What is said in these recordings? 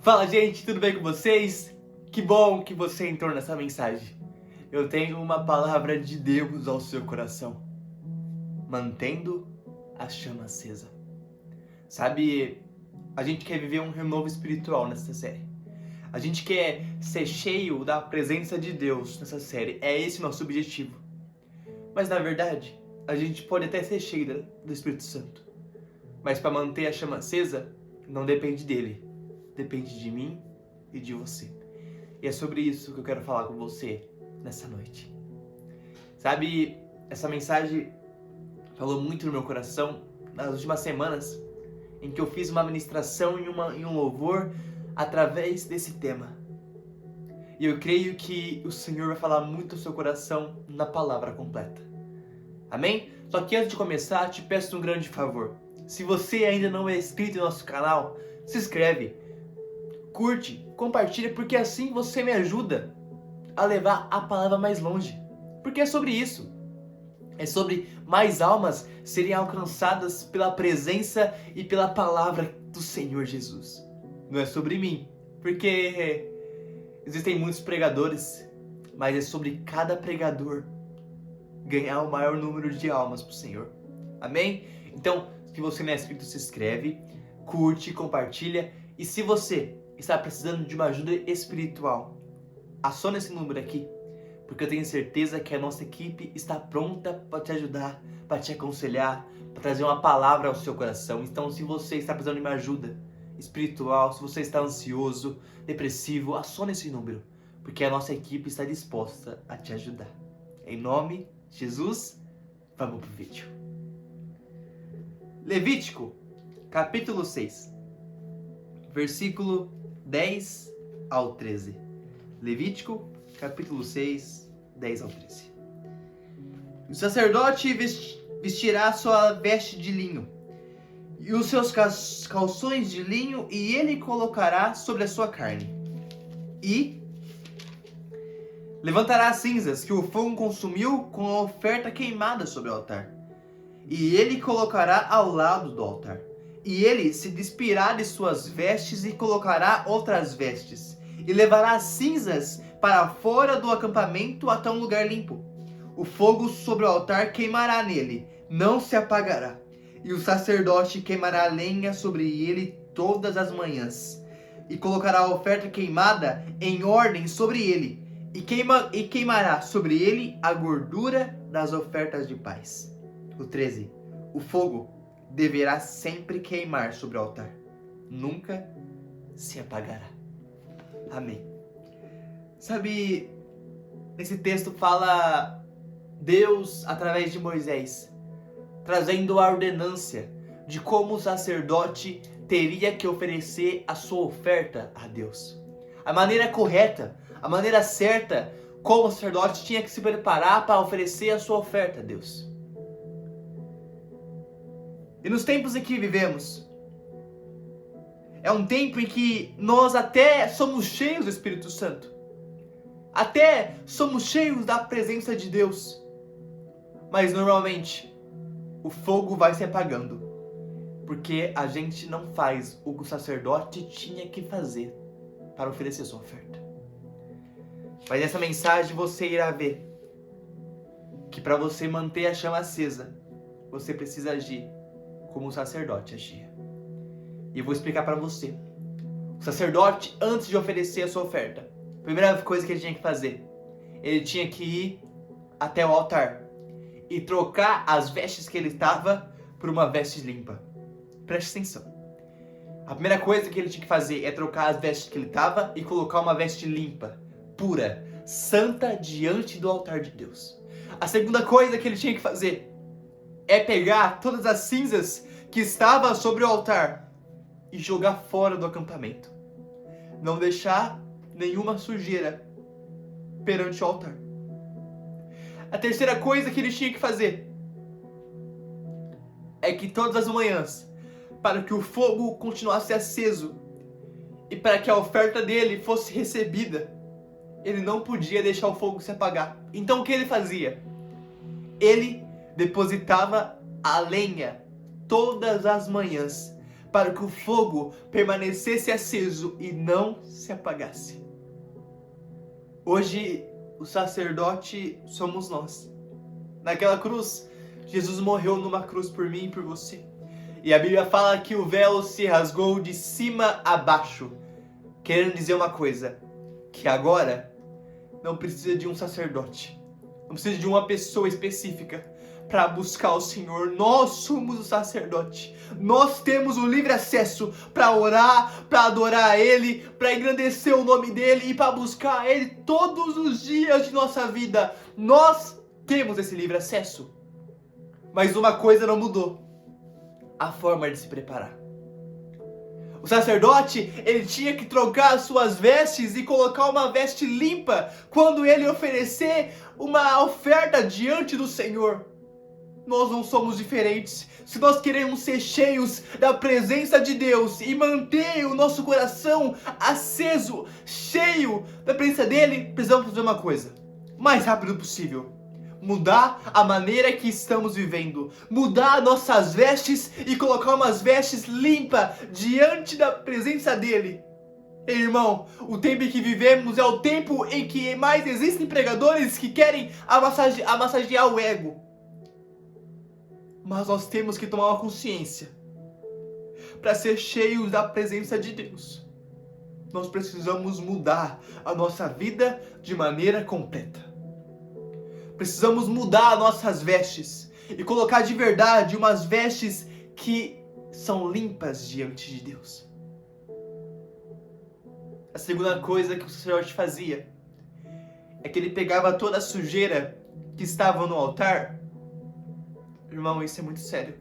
Fala, gente, tudo bem com vocês? Que bom que você entrou nessa mensagem. Eu tenho uma palavra de Deus ao seu coração, mantendo a chama acesa. Sabe, a gente quer viver um renovo espiritual nessa série. A gente quer ser cheio da presença de Deus nessa série. É esse o nosso objetivo. Mas na verdade, a gente pode até ser cheio do Espírito Santo. Mas para manter a chama acesa, não depende dele. Depende de mim e de você. E é sobre isso que eu quero falar com você nessa noite. Sabe, essa mensagem falou muito no meu coração nas últimas semanas, em que eu fiz uma ministração em um louvor através desse tema. E eu creio que o Senhor vai falar muito ao seu coração na palavra completa. Amém? Só que antes de começar, te peço um grande favor. Se você ainda não é inscrito no nosso canal, se inscreve, curte, compartilha, porque assim você me ajuda a levar a palavra mais longe. Porque é sobre isso. É sobre mais almas serem alcançadas pela presença e pela palavra do Senhor Jesus. Não é sobre mim, porque existem muitos pregadores, mas é sobre cada pregador ganhar o maior número de almas para o Senhor. Amém? Então, se você não é inscrito, se inscreve, curte, compartilha. E se você está precisando de uma ajuda espiritual, acione esse número aqui, porque eu tenho certeza que a nossa equipe está pronta para te ajudar, para te aconselhar, para trazer uma palavra ao seu coração. Então, se você está precisando de uma ajuda espiritual, se você está ansioso, depressivo, acione esse número, porque a nossa equipe está disposta a te ajudar. Em nome de Jesus, vamos pro vídeo. Levítico, capítulo 6, versículo 10 ao 13. Levítico, capítulo 6, 10 ao 13. O sacerdote vestirá sua veste de linho e os seus calções de linho, e ele colocará sobre a sua carne. E levantará as cinzas que o fogo consumiu com a oferta queimada sobre o altar. E ele colocará ao lado do altar. E ele se despirá de suas vestes e colocará outras vestes. E levará as cinzas para fora do acampamento até um lugar limpo. O fogo sobre o altar queimará nele, não se apagará. E o sacerdote queimará lenha sobre ele todas as manhãs. E colocará a oferta queimada em ordem sobre ele. E queimará sobre ele a gordura das ofertas de paz. O 13. O fogo deverá sempre queimar sobre o altar. Nunca se apagará. Amém. Sabe, nesse texto fala Deus através de Moisés, trazendo a ordenância de como o sacerdote teria que oferecer a sua oferta a Deus. A maneira correta, a maneira certa, como o sacerdote tinha que se preparar para oferecer a sua oferta a Deus. E nos tempos em que vivemos, é um tempo em que nós até somos cheios do Espírito Santo. Até somos cheios da presença de Deus. Mas normalmente, o fogo vai se apagando. Porque a gente não faz o que o sacerdote tinha que fazer para oferecer sua oferta. Mas nessa mensagem você irá ver que para você manter a chama acesa, você precisa agir como o sacerdote agia. E eu vou explicar para você. O sacerdote, antes de oferecer a sua oferta, a primeira coisa que ele tinha que fazer, ele tinha que ir até o altar e trocar as vestes que ele estava por uma veste limpa. Preste atenção. A primeira coisa que ele tinha que fazer é trocar as vestes que ele estava e colocar uma veste limpa, pura, santa diante do altar de Deus. A segunda coisa que ele tinha que fazer é pegar todas as cinzas que estavam sobre o altar e jogar fora do acampamento. Não deixar nenhuma sujeira perante o altar. A terceira coisa que ele tinha que fazer é que todas as manhãs, para que o fogo continuasse aceso e para que a oferta dele fosse recebida, ele não podia deixar o fogo se apagar. Então o que ele fazia? Ele depositava a lenha todas as manhãs para que o fogo permanecesse aceso e não se apagasse. Hoje, o sacerdote somos nós. Naquela cruz, Jesus morreu numa cruz por mim e por você. E a Bíblia fala que o véu se rasgou de cima a baixo, querendo dizer uma coisa, que agora não precisa de um sacerdote, não precisa de uma pessoa específica para buscar o Senhor. Nós somos o sacerdote. Nós temos o livre acesso para orar, para adorar a Ele, para engrandecer o nome dEle e para buscar a Ele todos os dias de nossa vida. Nós temos esse livre acesso. Mas uma coisa não mudou: a forma de se preparar. O sacerdote, ele tinha que trocar as suas vestes e colocar uma veste limpa quando ele oferecer uma oferta diante do Senhor. Nós não somos diferentes. Se nós queremos ser cheios da presença de Deus e manter o nosso coração aceso, cheio da presença dEle, precisamos fazer uma coisa: o mais rápido possível. Mudar a maneira que estamos vivendo. Mudar nossas vestes e colocar umas vestes limpas diante da presença dEle. Ei, irmão, o tempo em que vivemos é o tempo em que mais existem pregadores que querem amassagear o ego. Mas nós temos que tomar uma consciência. Para ser cheios da presença de Deus, nós precisamos mudar a nossa vida de maneira completa. Precisamos mudar nossas vestes e colocar de verdade umas vestes que são limpas diante de Deus. A segunda coisa que o sacerdote fazia é que ele pegava toda a sujeira que estava no altar. Irmão, isso é muito sério.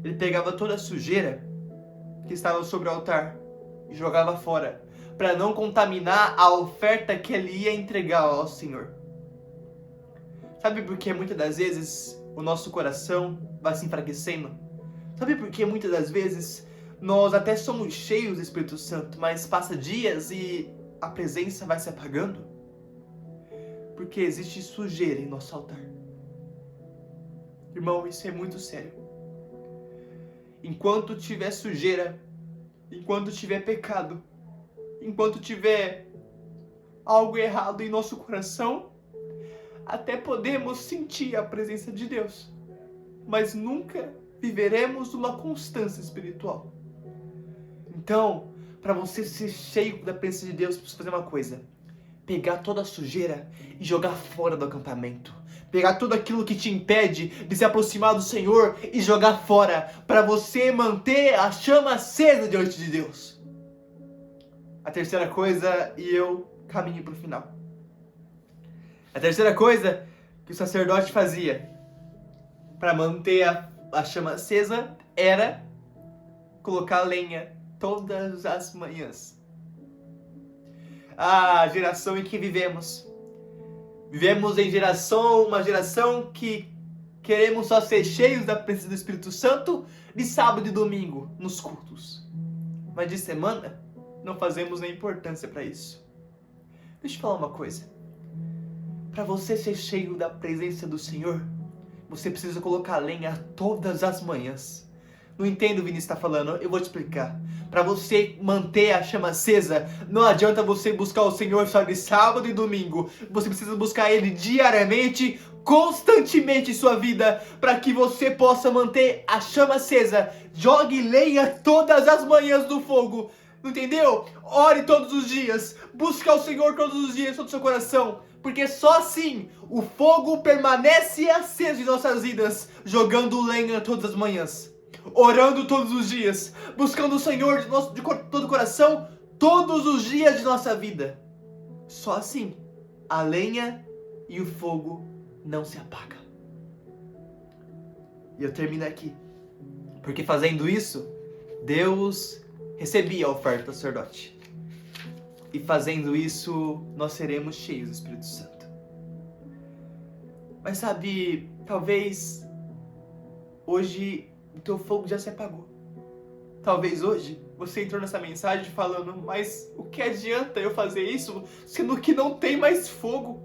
Ele pegava toda a sujeira que estava sobre o altar e jogava fora, para não contaminar a oferta que ele ia entregar ao Senhor. Sabe por que muitas das vezes o nosso coração vai se enfraquecendo? Sabe por que muitas das vezes nós até somos cheios do Espírito Santo, mas passa dias e a presença vai se apagando? Porque existe sujeira em nosso altar. Irmão, isso é muito sério. Enquanto tiver sujeira, enquanto tiver pecado, enquanto tiver algo errado em nosso coração, até podemos sentir a presença de Deus, mas nunca viveremos uma constância espiritual. Então, para você ser cheio da presença de Deus, precisa fazer uma coisa: pegar toda a sujeira e jogar fora do acampamento. Pegar tudo aquilo que te impede de se aproximar do Senhor e jogar fora, para você manter a chama acesa diante de Deus. A terceira coisa, e eu caminho para o final. A terceira coisa que o sacerdote fazia para manter a chama acesa era colocar lenha todas as manhãs. A geração em que vivemos em uma geração que queremos só ser cheios da presença do Espírito Santo de sábado e domingo nos cultos, mas de semana não fazemos nem importância para isso. Deixa eu falar uma coisa: para você ser cheio da presença do Senhor, você precisa colocar lenha todas as manhãs. Não entendo o que Vinícius está falando, eu vou te explicar. Para você manter a chama acesa, não adianta você buscar o Senhor só de sábado e domingo. Você precisa buscar Ele diariamente, constantemente em sua vida, para que você possa manter a chama acesa. Jogue lenha todas as manhãs no fogo. Entendeu? Ore todos os dias. Busque ao Senhor todos os dias todo o seu coração. Porque só assim o fogo permanece aceso em nossas vidas. Jogando lenha todas as manhãs. Orando todos os dias. Buscando o Senhor de todo o coração todos os dias de nossa vida. Só assim a lenha e o fogo não se apagam. E eu termino aqui. Porque fazendo isso, Deus recebia a oferta do sacerdote. E fazendo isso, nós seremos cheios do Espírito Santo. Mas sabe, talvez hoje o teu fogo já se apagou. Talvez hoje você entrou nessa mensagem falando: mas o que adianta eu fazer isso, sendo que não tem mais fogo?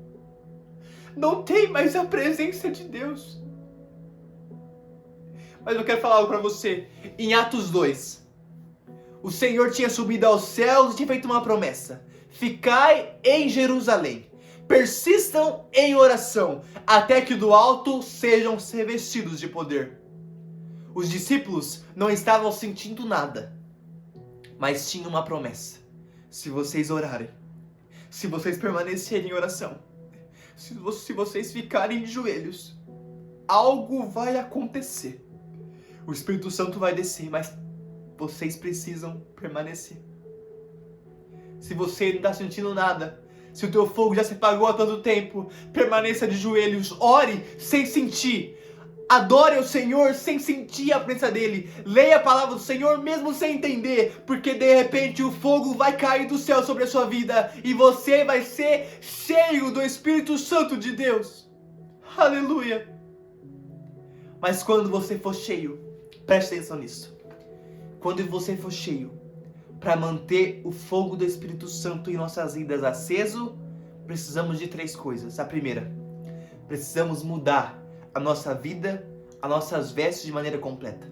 Não tem mais a presença de Deus. Mas eu quero falar algo para você. Em Atos 2, O Senhor tinha subido aos céus e tinha feito uma promessa: ficai em Jerusalém, persistam em oração, até que do alto sejam revestidos de poder. Os discípulos não estavam sentindo nada, mas tinham uma promessa: se vocês orarem, se vocês permanecerem em oração, se vocês ficarem de joelhos, algo vai acontecer. O Espírito Santo vai descer, mas vocês precisam permanecer. Se você não está sentindo nada, se o teu fogo já se apagou há tanto tempo, permaneça de joelhos, ore sem sentir. Adore ao Senhor sem sentir a presença dele. Leia a palavra do Senhor mesmo sem entender, porque de repente o fogo vai cair do céu sobre a sua vida e você vai ser cheio do Espírito Santo de Deus. Aleluia! Mas quando você for cheio, preste atenção nisso. Quando você for cheio, para manter o fogo do Espírito Santo em nossas vidas aceso, precisamos de 3 coisas. A primeira, precisamos mudar a nossa vida, as nossas vestes de maneira completa.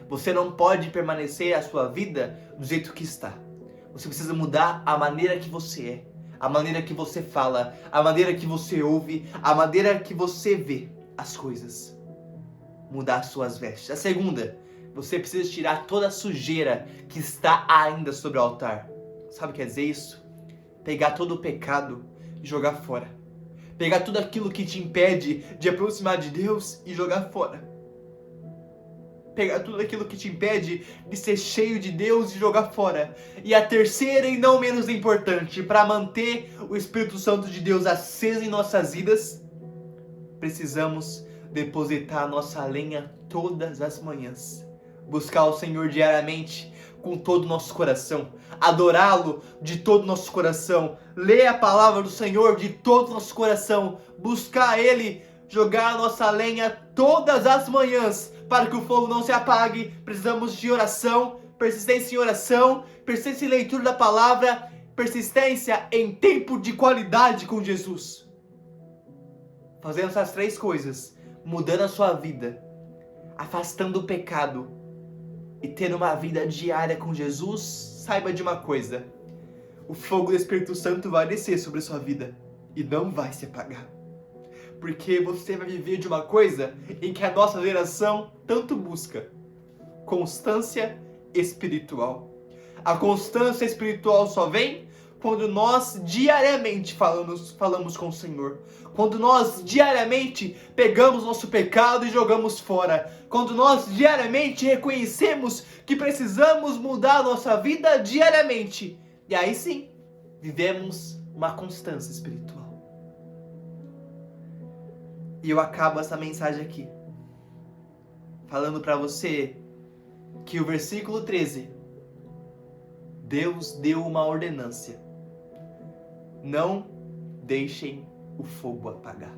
Você não pode permanecer a sua vida do jeito que está. Você precisa mudar a maneira que você é, a maneira que você fala, a maneira que você ouve, a maneira que você vê as coisas. Mudar as suas vestes. A segunda, você precisa tirar toda a sujeira que está ainda sobre o altar. Sabe o que quer dizer isso? Pegar todo o pecado e jogar fora. Pegar tudo aquilo que te impede de aproximar de Deus e jogar fora. Pegar tudo aquilo que te impede de ser cheio de Deus e jogar fora. E a terceira e não menos importante, para manter o Espírito Santo de Deus aceso em nossas vidas, precisamos depositar a nossa lenha todas as manhãs. Buscar o Senhor diariamente com todo o nosso coração, adorá-lo de todo o nosso coração, ler a palavra do Senhor de todo o nosso coração, buscar Ele, jogar a nossa lenha todas as manhãs, para que o fogo não se apague. Precisamos de oração, persistência em oração, persistência em leitura da palavra, persistência em tempo de qualidade com Jesus. Fazendo essas 3 coisas, mudando a sua vida, afastando o pecado e ter uma vida diária com Jesus, saiba de uma coisa: o fogo do Espírito Santo vai descer sobre a sua vida e não vai se apagar. Porque você vai viver de uma coisa em que a nossa geração tanto busca: constância espiritual. A constância espiritual só vem quando nós diariamente falamos com o Senhor. Quando nós diariamente pegamos nosso pecado e jogamos fora. Quando nós diariamente reconhecemos que precisamos mudar a nossa vida diariamente. E aí sim, vivemos uma constância espiritual. E eu acabo essa mensagem aqui falando para você que o versículo 13, Deus deu uma ordenância: não deixem o fogo apagar.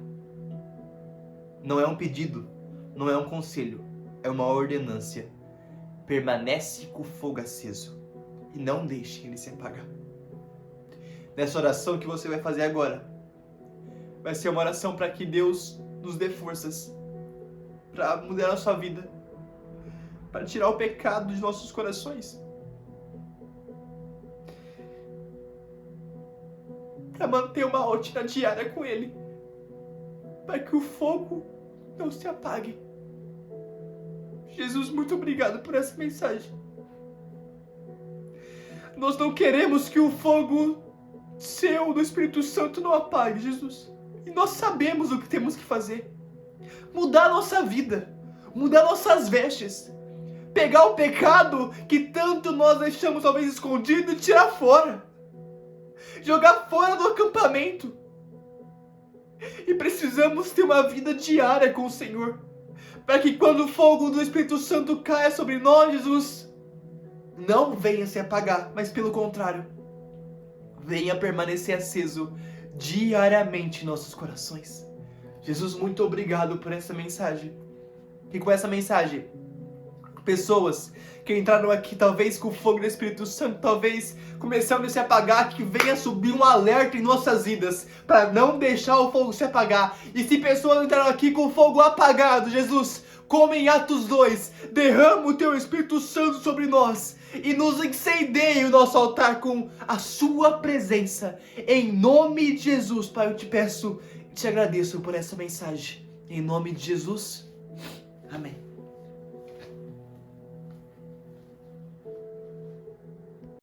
Não é um pedido, não é um conselho, é uma ordenância. Permanece com o fogo aceso e não deixem ele se apagar. Nessa oração que você vai fazer agora, vai ser uma oração para que Deus nos dê forças para mudar a sua vida, para tirar o pecado de nossos corações, para manter uma rotina diária com Ele, para que o fogo não se apague. Jesus, muito obrigado por essa mensagem. Nós não queremos que o fogo seu do Espírito Santo não apague, Jesus. E nós sabemos o que temos que fazer. Mudar a nossa vida, mudar nossas vestes, pegar o pecado que tanto nós deixamos talvez escondido e tirar fora. Jogar fora do acampamento. E precisamos ter uma vida diária com o Senhor, para que quando o fogo do Espírito Santo caia sobre nós, Jesus, não venha se apagar, mas pelo contrário, venha permanecer aceso diariamente em nossos corações. Jesus, muito obrigado por essa mensagem. E com essa mensagem, pessoas que entraram aqui talvez com o fogo do Espírito Santo, talvez começando a se apagar, que venha subir um alerta em nossas vidas para não deixar o fogo se apagar. E se pessoas entraram aqui com o fogo apagado, Jesus, como em Atos 2, derrama o teu Espírito Santo sobre nós e nos incendeie o nosso altar com a sua presença. Em nome de Jesus, Pai, eu te peço e te agradeço por essa mensagem. Em nome de Jesus, amém.